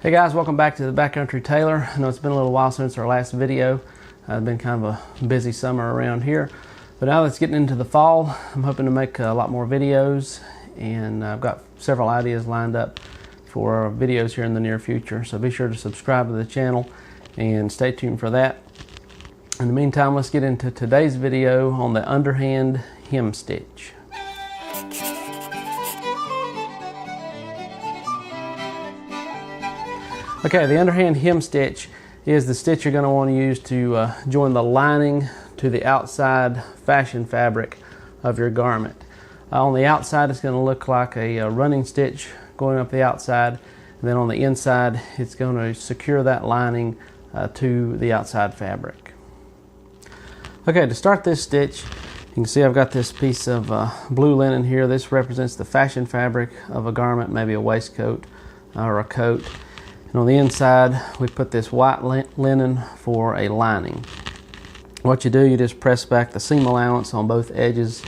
Hey guys, welcome back to the Backcountry Tailor. I know it's been a little while since our last video. It's been kind of a busy summer around here. But now that it's getting into the fall, I'm hoping to make a lot more videos, and I've got several ideas lined up for videos here in the near future. So be sure to subscribe to the channel and stay tuned for that. In the meantime, let's get into today's video on the underhand hem stitch. Okay, the underhand hem stitch is the stitch you're going to want to use to join the lining to the outside fashion fabric of your garment. On the outside, it's going to look like a running stitch going up the outside, and then on the inside, it's going to secure that lining to the outside fabric. Okay, to start this stitch, you can see I've got this piece of blue linen here. This represents the fashion fabric of a garment, maybe a waistcoat or a coat. And on the inside, we put this white linen for a lining. What you do, you just press back the seam allowance on both edges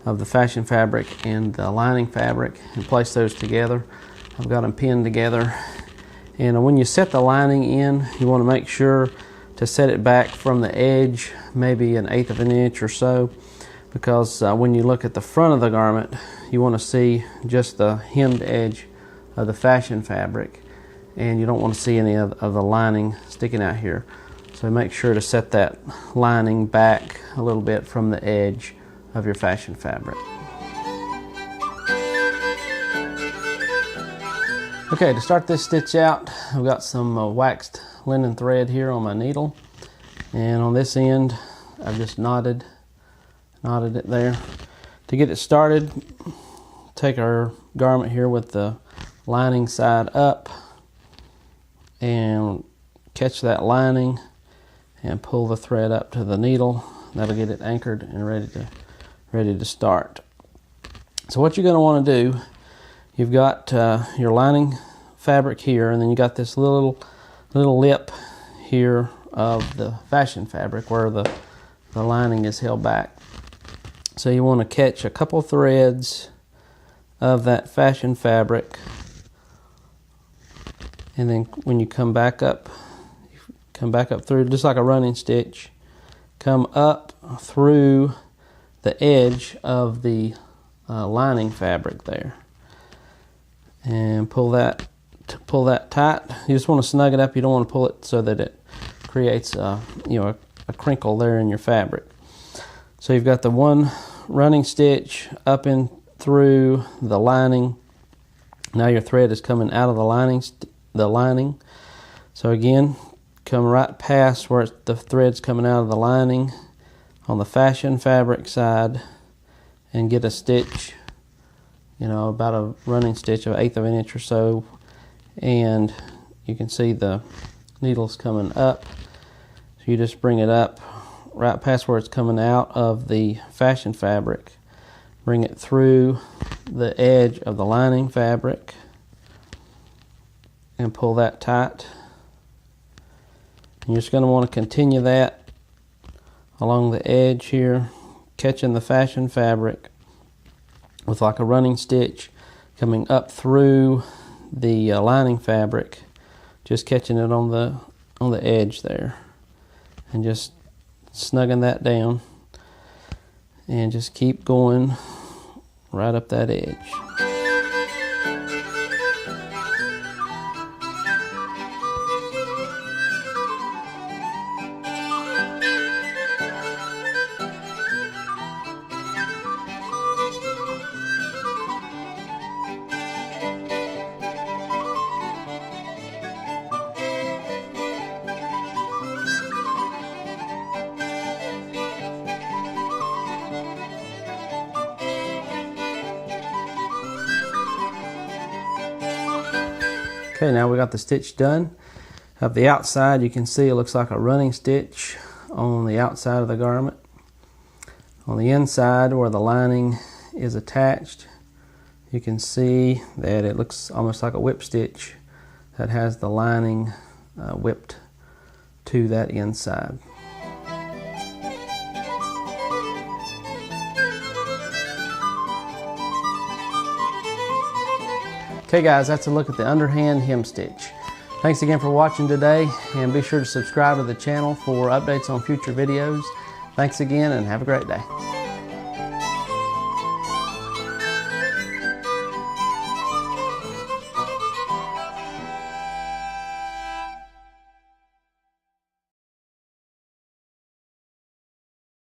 of the fashion fabric and the lining fabric and place those together. I've got them pinned together. And when you set the lining in, you want to make sure to set it back from the edge, maybe 1/8 of an inch or so, because when you look at the front of the garment, you want to see just the hemmed edge of the fashion fabric, and you don't want to see any of the lining sticking out here. So make sure to set that lining back a little bit from the edge of your fashion fabric. Okay, to start this stitch out, I've got some waxed linen thread here on my needle, and on this end I've just knotted it there. To get it started, take our garment here with the lining side up and catch that lining and pull the thread up to the needle. That'll get it anchored and ready to start. So what you're going to want to do, you've got your lining fabric here, and then you got this little lip here of the fashion fabric where the lining is held back. So you want to catch a couple threads of that fashion fabric, and then when you come back up through, just like a running stitch, come up through the edge of the lining fabric there, and pull that tight. You just want to snug it up. You don't want to pull it so that it creates a crinkle there in your fabric. So you've got the one running stitch up in through the lining. Now your thread is coming out of the lining. So again, come right past where the thread's coming out of the lining on the fashion fabric side and get a stitch, about a running stitch of 1/8 of an inch or so, and you can see the needle's coming up. So you just bring it up right past where it's coming out of the fashion fabric, bring it through the edge of the lining fabric and pull that tight. And you're just going to want to continue that along the edge here, catching the fashion fabric with like a running stitch coming up through the lining fabric, just catching it on the edge there, and just snugging that down, and just keep going right up that edge. Okay, now we got the stitch done. Of the outside, you can see it looks like a running stitch on the outside of the garment. On the inside, where the lining is attached, you can see that it looks almost like a whip stitch that has the lining whipped to that inside. Okay guys, that's a look at the underhand hem stitch. Thanks again for watching today, and be sure to subscribe to the channel for updates on future videos. Thanks again, and have a great day.